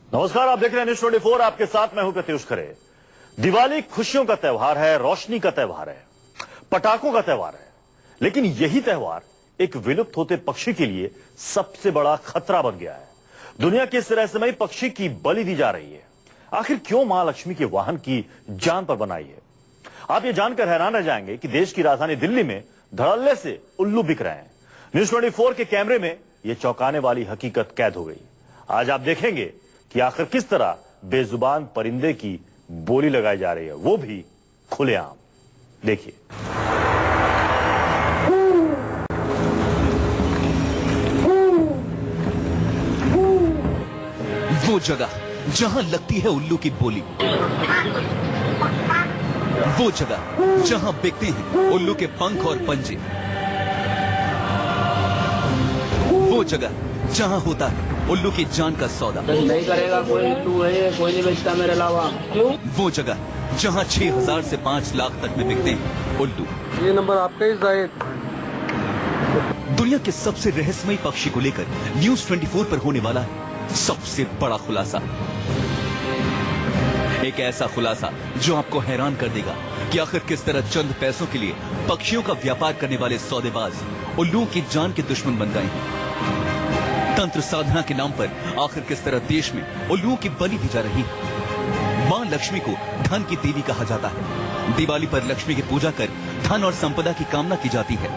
नमस्कार, आप देख रहे हैं न्यूज़ 24। आपके साथ मैं हूं प्रत्युष खरे। दिवाली खुशियों का त्योहार है, रोशनी का त्योहार है, पटाखों का त्योहार है, लेकिन यही त्योहार एक विलुप्त होते पक्षी के लिए सबसे बड़ा खतरा बन गया है। दुनिया के इस रहस्यमयी पक्षी की बलि दी जा रही है। आखिर क्यों मां लक्ष्मी के वाहन की जान पर बनाई है? आप ये जानकर हैरान रह जाएंगे कि देश की राजधानी दिल्ली में धड़ल्ले से उल्लू बिक रहे हैं। न्यूज़ 24 के कैमरे में यह चौंकाने वाली हकीकत कैद हो गई। आज आप देखेंगे कि आखिर किस तरह बेजुबान परिंदे की बोली लगाई जा रही है, वो भी खुलेआम। देखिए। वो जगह जहां लगती है उल्लू की बोली, वो जगह जहां बिकते हैं उल्लू के पंख और पंजे, वो जगह जहां होता है उल्लू की जान का सौदा। नहीं करेगा कोई, तू है कोई नहीं बेचता मेरे अलावा। क्यों? वो जगह जहां 6,000 से 5 लाख तक में बिकते हैं उल्लू। ये नंबर आपका ही जायद। दुनिया के सबसे रहस्यमयी पक्षी को लेकर न्यूज़ 24 पर होने वाला है सबसे बड़ा खुलासा। एक ऐसा खुलासा जो आपको हैरान कर देगा कि आखिर किस तरह चंद पैसों के लिए पक्षियों का व्यापार करने वाले सौदेबाज उल्लुओं की जान के दुश्मन बन गए हैं। तंत्र साधना के नाम पर आखिर किस तरह देश में उल्लुओं की बलि दी जा रही है। मां लक्ष्मी को धन की देवी कहा जाता है। दिवाली पर लक्ष्मी की पूजा कर धन और संपदा की कामना की जाती है,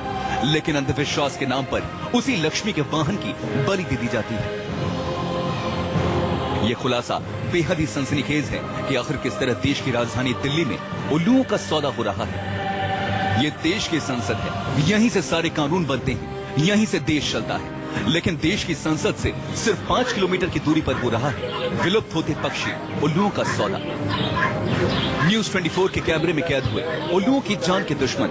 लेकिन अंधविश्वास के नाम पर उसी लक्ष्मी के वाहन की बलि दे दी जाती है। यह खुलासा बेहद ही सनसनीखेज है कि आखिर किस तरह देश की राजधानी दिल्ली में उल्लुओं का सौदा हो रहा है। यह देश की संसद है, यहीं से सारे कानून बनते हैं, यहीं से देश चलता है, लेकिन देश की संसद से सिर्फ 5 किलोमीटर की दूरी पर हो रहा है विलुप्त होते पक्षी उल्लुओं का सौदा। न्यूज़ 24 के कैमरे में कैद हुए उल्लुओं की जान के दुश्मन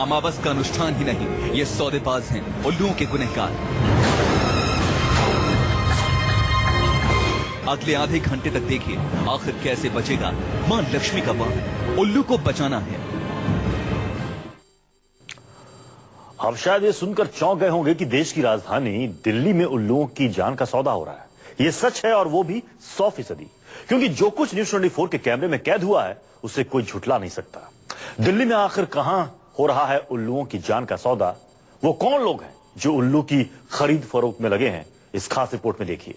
अमावस का अनुष्ठान ही नहीं, ये सौदेबाज हैं उल्लुओं के गुनहगार। अगले आधे घंटे तक देखिए आखिर कैसे बचेगा मां लक्ष्मी का वाहन। उल्लू को बचाना है। आप शायद ये सुनकर चौंक गए होंगे कि देश की राजधानी दिल्ली में उल्लुओं की जान का सौदा हो रहा है। ये सच है, और वो भी 100%, क्योंकि जो कुछ न्यूज़ 24 के कैमरे में कैद हुआ है उसे कोई झुठला नहीं सकता। दिल्ली में आखिर कहां हो रहा है उल्लुओं की जान का सौदा? वो कौन लोग हैं जो उल्लू की खरीद फरोख्त में लगे हैं? इस खास रिपोर्ट में देखिए।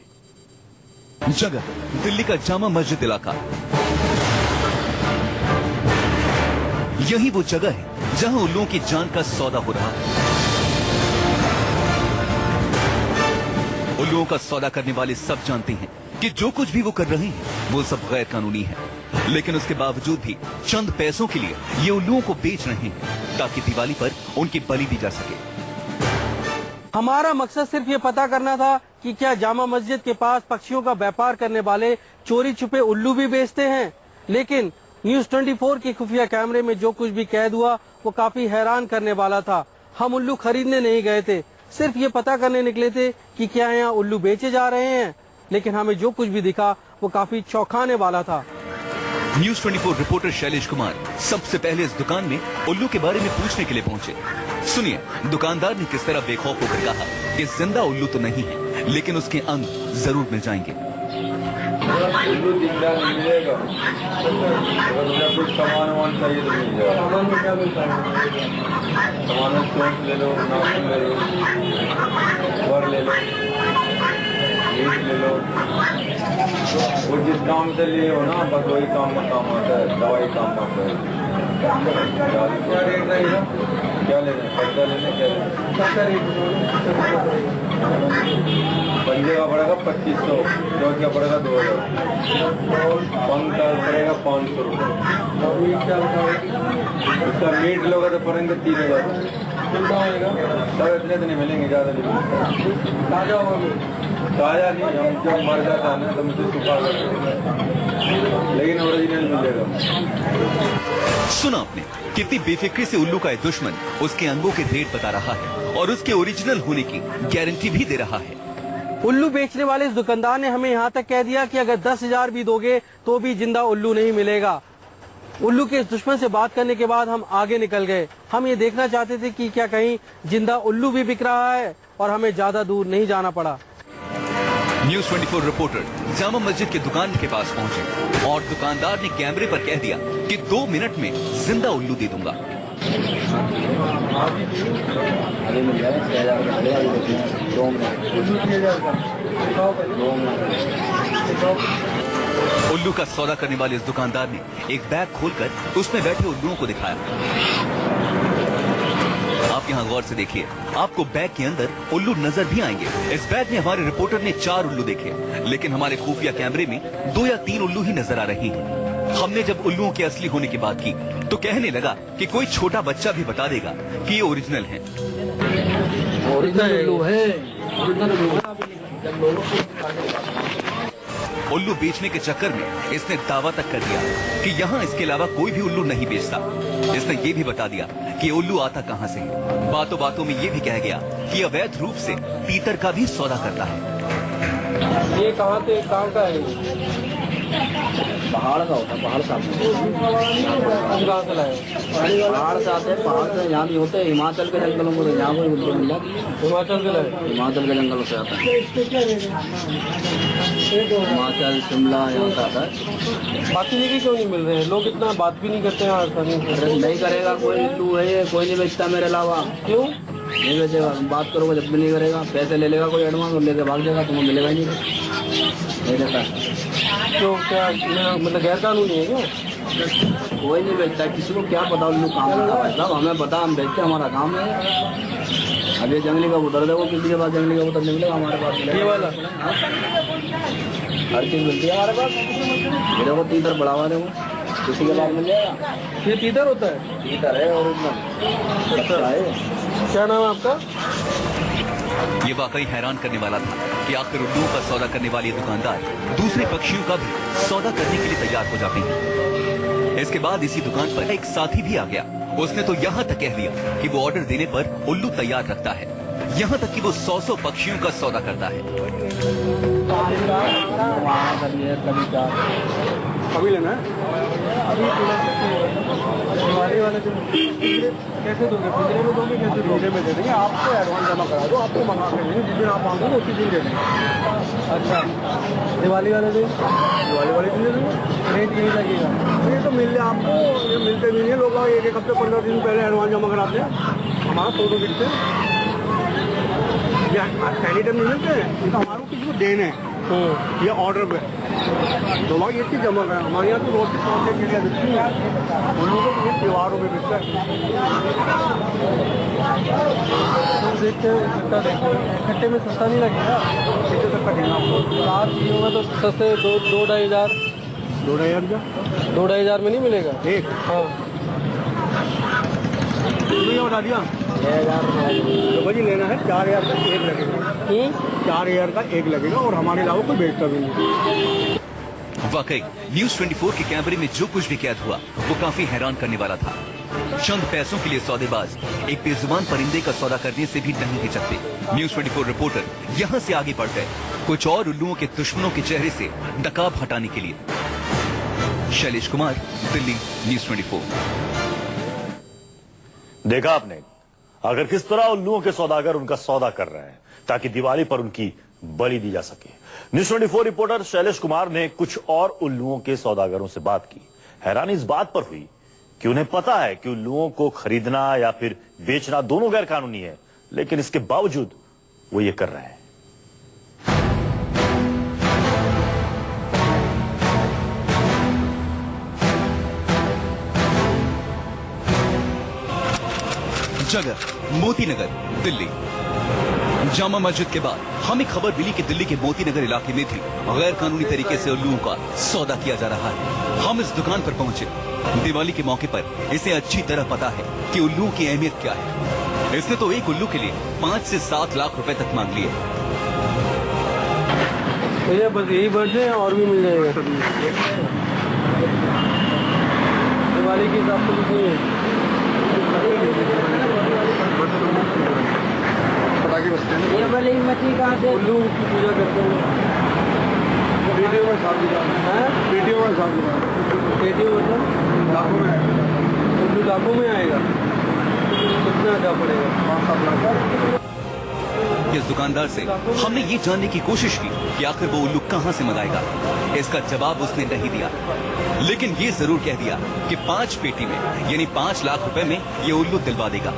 जगह दिल्ली का जामा मस्जिद इलाका। यही वो जगह है जहां उल्लुओं की जान का सौदा हो रहा है। उल्लुओं का सौदा करने वाले सब जानते हैं कि जो कुछ भी वो कर रहे हैं वो सब गैर कानूनी है, लेकिन उसके बावजूद भी चंद पैसों के लिए ये उल्लुओं को बेच रहे हैं ताकि दिवाली पर उनकी बलि दी जा सके। हमारा मकसद सिर्फ ये पता करना था कि क्या जामा मस्जिद के पास पक्षियों का व्यापार करने वाले चोरी छुपे उल्लू भी बेचते हैं। लेकिन न्यूज़ 24 के खुफिया कैमरे में जो कुछ भी कैद हुआ वो काफी हैरान करने वाला था। हम उल्लू खरीदने नहीं गए थे, सिर्फ ये पता करने निकले थे कि क्या यहाँ उल्लू बेचे जा रहे हैं। लेकिन हमें जो कुछ भी दिखा वो काफी चौंकाने वाला था। न्यूज़ 24 रिपोर्टर शैलेश कुमार सबसे पहले इस दुकान में उल्लू के बारे में पूछने के लिए पहुंचे। सुनिए दुकानदार ने किस तरह बेखौफ होकर कहा कि जिंदा उल्लू तो नहीं है, लेकिन उसके अंग जरूर मिल जाएंगे। उल्लू जिंदा मिलेगा, अगर कुछ सामान चाहिए तो मिल जाएगा। सामान चोट ले लो, नाखून ले लो, वर ले लो, ईट ले लो, वो जिस काम से लिए हो ना बस वही काम में काम आता है, दवाई काम आता है। क्या रेट रहेगा? क्या लेना है? पैसा लेना क्या लेना? पंजे का पड़ेगा 2500, चौथ का पड़ेगा 2000, पंख का पड़ेगा 500 रुपये। उसका मीट लोगे तो पड़ेंगे 3000। सर इतने तो नहीं मिलेंगे, ज़्यादा नहीं। ताज़ा नहीं, हम जब मर जाता है ना तो मुझे सुखा कर, लेकिन ओरिजिनल मिलेगा। सुना आपने कितनी बेफिक्री से उल्लू का दुश्मन उसके अंगों के रेट बता रहा है और उसके ओरिजिनल होने की गारंटी भी दे रहा है। उल्लू बेचने वाले इस दुकानदार ने हमें यहाँ तक कह दिया कि अगर 10,000 भी दोगे तो भी जिंदा उल्लू नहीं मिलेगा। उल्लू के इस दुश्मन से बात करने के बाद हम आगे निकल गए। हम ये देखना चाहते थे कि क्या कहीं जिंदा उल्लू भी बिक रहा है, और हमें ज्यादा दूर नहीं जाना पड़ा। न्यूज 24 रिपोर्टर जामा मस्जिद के दुकान के पास पहुंचे और दुकानदार ने कैमरे पर कह दिया कि 2 मिनट में जिंदा उल्लू दे दूंगा। उल्लू का सौदा करने वाले इस दुकानदार ने एक बैग खोलकर उसमें बैठे उल्लुओं को दिखाया। आप यहाँ गौर से देखिए, आपको बैग के अंदर उल्लू नजर भी आएंगे। इस बैग में हमारे रिपोर्टर ने 4 उल्लू देखे, लेकिन हमारे खुफिया कैमरे में 2 या 3 उल्लू ही नजर आ रहे हैं। हमने जब उल्लुओं के असली होने की बात की तो कहने लगा कि कोई छोटा बच्चा भी बता देगा कि ये ओरिजिनल है। ओरिजिनल उल्लू है। उल्लू बेचने के चक्कर में इसने दावा तक कर दिया कि यहाँ इसके अलावा कोई भी उल्लू नहीं बेचता। इसने ये भी बता दिया कि उल्लू आता कहाँ से है। बातों बातों में ये भी कह गया कि अवैध रूप से तीतर का भी सौदा करता है। ये कहाँ का है? पहाड़ का होता है, पहाड़ से आते हैं। कहाँ से लाए? पहाड़ से आते हैं, पहाड़ से यहाँ भी होते हैं। हिमाचल के जंगलों में तो यहाँ पर उनको मिल जाती है। हिमाचल से लाए? हिमाचल के जंगलों से आता है। हिमाचल, शिमला यहाँ से आता है। बाकी जगह क्यों नहीं मिल रहे हैं? लोग इतना बात भी नहीं करते हैं आसानी से। अरे नहीं करेगा कोई, उल्लू है ये, कोई नहीं बेचता मेरे अलावा। क्यों नहीं बेचेगा, बात करोगे जब भी नहीं करेगा। पैसे ले लेगा कोई एडवांस और लेके भाग जाएगा, तुम्हें मिलेगा ही नहीं देता। क्यों? क्या मतलब गैर कानूनी है क्या? कोई नहीं बेचता, किसी को क्या पता उल्लू काम करता है। सब हमें पता, हम बेचते, हमारा काम है। अब ये जंगली कबूतर देखो, किसी के पास जंगली कबूतर नहीं मिलेगा, हमारे पास मिलेगा। ये वाला हर चीज मिलती है हमारे पास। ये देखो तीतर बढ़ावा देखो, किसी के पास मिल जाएगा। ये तीतर होता है? तीतर है ओरिजिनल। अच्छा है। क्या नाम है आपका? ये वाकई हैरान करने वाला था कि आखिर उल्लुओं का सौदा करने वाले दुकानदार दूसरे पक्षियों का भी सौदा करने के लिए तैयार हो जाते हैं। इसके बाद इसी दुकान पर एक साथी भी आ गया। उसने तो यहाँ तक कह दिया कि वो ऑर्डर देने पर उल्लू तैयार रखता है। यहाँ तक कि वो 100 पक्षियों का सौदा करता है। अभी लेना है? अभी वाले कैसे दोगे? पिंजरे में दोगे? कैसे पिंजरे में दे देंगे? आपको एडवांस जमा करा दो, आपको मंगा के देंगे। जिस दिन आप मांगोगे उसी दिन दे देंगे। अच्छा, दिवाली वाले दिन? दिवाली वाले दिन दे देंगे। रेट यही लगेगा। ये तो मिल जाए आपको, ये मिलते नहीं है। लोग एक हफ्ते 15 दिन पहले एडवांस जमा कराते हैं। हमारा 100 रुपये से सैनिटाइजर नहीं मिलते हैं, ये तो हमारे किसी को देने हैं। ये ऑर्डर पे तो भाई ये चीज जमा है। हमारे यहाँ तो रोज के 100 के लिए बिकती है, उन लोगों को ये त्योहारों में बिकता है। तो देखते हैं, इकट्ठा देखते हैं, इकट्ठे में सस्ता नहीं लगेगा। कितने तक का देना आपको? 4 किलो में तो सस्ते 2-2.5 हज़ार। 2-2.5 हज़ार में नहीं मिलेगा एक? हाँ बता दिया 6,000 तो भाई लेना है 4,000 का एक लगेगा। 4,000 का एक लगेगा और हमारे अलावा कोई बेचता भी नहीं। वाकई न्यूज 24 के कैमरे में जो कुछ भी कैद हुआ वो काफी हैरान करने वाला था। चंद पैसों के लिए सौदेबाज एक बेजुबान परिंदे का सौदा करने से भी नहीं हिचकते। न्यूज 24 रिपोर्टर यहाँ से आगे बढ़ गए कुछ और उल्लुओं के दुश्मनों के चेहरे से नकाब हटाने के लिए। शैलेश कुमार, दिल्ली, न्यूज 24। देखा आपने अगर किस तरह उल्लुओं के सौदागर उनका सौदा कर रहे हैं ताकि दिवाली पर उनकी बलि दी जा सके। न्यूज 24 रिपोर्टर शैलेश कुमार ने कुछ और उल्लुओं के सौदागरों से बात की। हैरानी इस बात पर हुई कि उन्हें पता है कि उल्लुओं को खरीदना या फिर बेचना दोनों गैर कानूनी है, लेकिन इसके बावजूद वो ये कर रहे हैं। जगह मोती नगर, दिल्ली। जामा मस्जिद के बाद हमें खबर मिली कि दिल्ली के मोती नगर इलाके में भी गैर कानूनी तरीके से उल्लुओं का सौदा किया जा रहा है। हम इस दुकान पर पहुंचे। दिवाली के मौके पर इसे अच्छी तरह पता है कि उल्लुओं की अहमियत क्या है। इसने तो एक उल्लू के लिए 5 से 7 लाख रुपए तक मांग लिए। ये बस यही बर्ड है और भी मिल जाएगा। दिवाली के हिसाब से भी है। ये वाली मछली कहाँ से? उल्लू की पूजा करते हैं। वीडियो में साथ वीडियो में साथ वीडियो मतलब लाखों में, उल्लू लाखों में आएगा। कितना क्या पड़ेगा? 5-7 लाख। इस दुकानदार से हमने ये जानने की कोशिश की कि आखिर वो उल्लू कहाँ से मंगाएगा। इसका जवाब उसने नहीं दिया, लेकिन ये जरूर कह दिया कि 5 पेटी में यानी 5 लाख रुपए में ये उल्लू दिलवा देगा।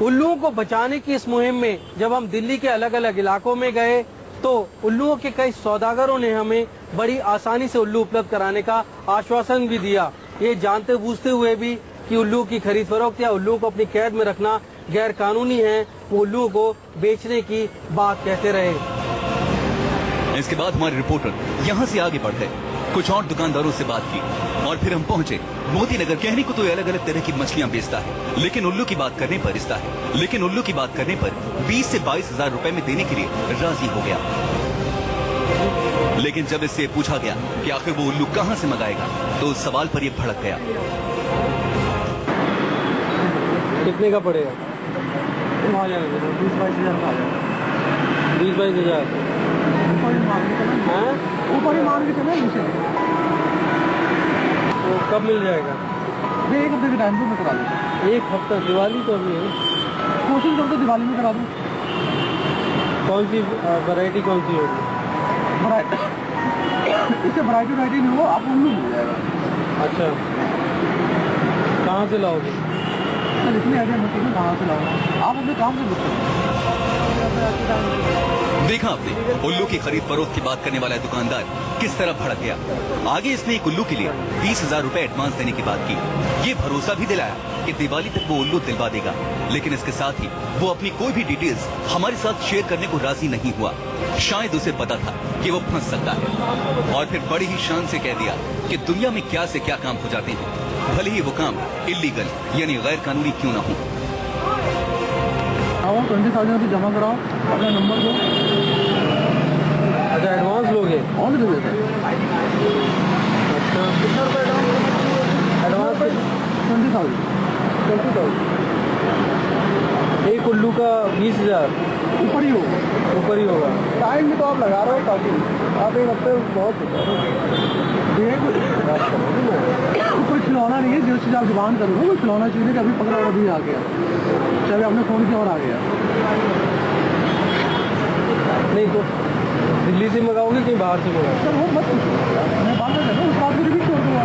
उल्लुओं को बचाने की इस मुहिम में जब हम दिल्ली के अलग अलग इलाकों में गए तो उल्लुओं के कई सौदागरों ने हमें बड़ी आसानी से उल्लू उपलब्ध कराने का आश्वासन भी दिया, ये जानते बूझते हुए भी कि उल्लू की खरीद फरोख्त या उल्लुओं को अपनी कैद में रखना गैर कानूनी है। वो उल्लुओं को बेचने की बात कहते रहे। इसके बाद हमारे रिपोर्टर यहाँ से आगे बढ़ गए, कुछ और दुकानदारों से बात की और फिर हम पहुँचे मोदी नगर। कहने को तो अलग अलग तरह की मछलियाँ बेचता है, लेकिन उल्लू की बात करने पर 20 से 22 हजार रुपए में देने के लिए राजी हो गया। लेकिन जब इससे पूछा गया कि आखिर वो उल्लू कहाँ से मंगाएगा तो उस सवाल पर ये भड़क गया। कितने का पड़ेगा? 20-22 हजार का 20-22 हजार ऊपर ही मान के चले नीचे तो कब मिल जाएगा? 1 हफ्ते के टाइम पे मैं करा दूँ। 1 हफ्ता? दिवाली तो अभी है, कोशिश करते दिवाली में करा दूँ। कौन सी वैरायटी कौन सी होगी? इससे वैरायटी नहीं हो, आप उल्लू मिल जाएगा। अच्छा, कहाँ से लाओगे? सर इतनी आइडिया मत कीजिए कहाँ से लाऊंगा, आप अपने काम से पूछते। देखा आपने उल्लू की खरीद फरोख्त की बात करने वाला दुकानदार किस तरह भड़क गया। आगे इसने एक उल्लू के लिए 20 हजार रुपए एडवांस देने की बात की। ये भरोसा भी दिलाया कि दिवाली तक वो उल्लू दिलवा देगा, लेकिन इसके साथ ही वो अपनी कोई भी डिटेल्स हमारे साथ शेयर करने को राजी नहीं हुआ। शायद उसे पता था कि वो फंस सकता है, और फिर बड़ी ही शान से कह दिया कि दुनिया में क्या से क्या काम हो जाते हैं, भले ही वो काम इलीगल यानी गैर कानूनी क्यों न हो। 20,000 रुपये जमा कराओ, अपना नंबर दो। अच्छा, एडवांस लोगे? ऑन दे देते। अच्छा, कितना रुपये एडवांस? 20,000। एक उल्लू का 20,000 ऊपर ही होगा। टाइम भी तो आप लगा रहे हो, ताकि आप 1 हफ्ते बहुत कोई खिलौना नहीं है जो चीज़ आप डिमांड करोगे, कोई खिलौना चीज़ है। अभी पकड़ा और अभी आ गया, चाहे आपने फ़ोन किया और आ गया। नहीं तो दिल्ली से मंगाओगे कि बाहर से मंगाओगे? सर वो मत पूछो, मैं बात कर रहा हूँ, उस बात को रिपीट कर दूँगा।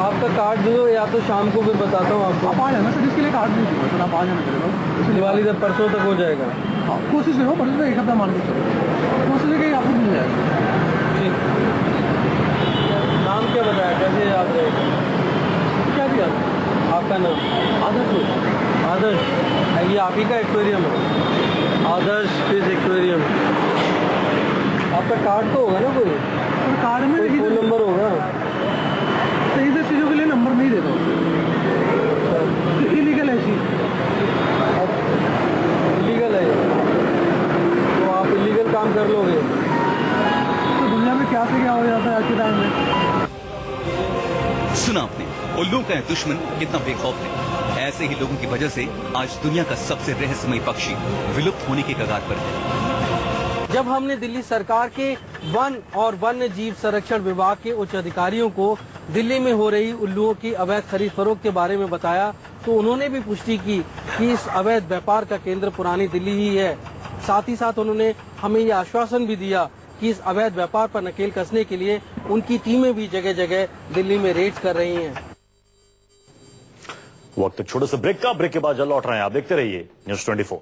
आपका कार्ड दे दो या तो शाम को फिर बताता हूँ आपको। आप आ जाना सर, इसके लिए कार्ड नहीं चाहिए सर, आप आ जाना करेगा। दिवाली तक परसों तक हो जाएगा। हाँ, कोशिश करो, परसों 1 हफ्ता मान के चलो, कोशिश है कि आपको मिल जाएगा। ठीक, नाम क्या बताया, कैसे याद रहेगा? क्या दिया आपका नाम? आदर्श। ये आप ही का एक्वेरियम है? आदर्श फिश एक्वेरियम। आपका कार्ड तो होगा ना कोई? और कार्ड में कोई फ़ोन नंबर होगा? सही से चीज़ों के लिए नंबर नहीं देता हूँ, इलीगल है चीज़। इलीगल है तो आप इलीगल काम कर लोगे? तो दुनिया में क्या से क्या हो जाता है आज के टाइम में। सुना आपने, उल्लू का दुश्मन कितना बेखौफ है। ऐसे ही लोगों की वजह से आज दुनिया का सबसे रहस्यमयी पक्षी विलुप्त होने के कगार पर है। जब हमने दिल्ली सरकार के वन और वन्य जीव संरक्षण विभाग के उच्च अधिकारियों को दिल्ली में हो रही उल्लुओं की अवैध खरीद फरोख्त के बारे में बताया तो उन्होंने भी पुष्टि की कि इस अवैध व्यापार का केंद्र पुरानी दिल्ली ही है। साथ ही साथ उन्होंने हमें ये आश्वासन भी दिया कि इस अवैध व्यापार पर नकेल कसने के लिए उनकी टीमें भी जगह जगह दिल्ली में रेड कर रही हैं। वक्त छोटे से ब्रेक का, ब्रेक के बाद जल्द लौट रहे हैं, आप देखते रहिए News 24।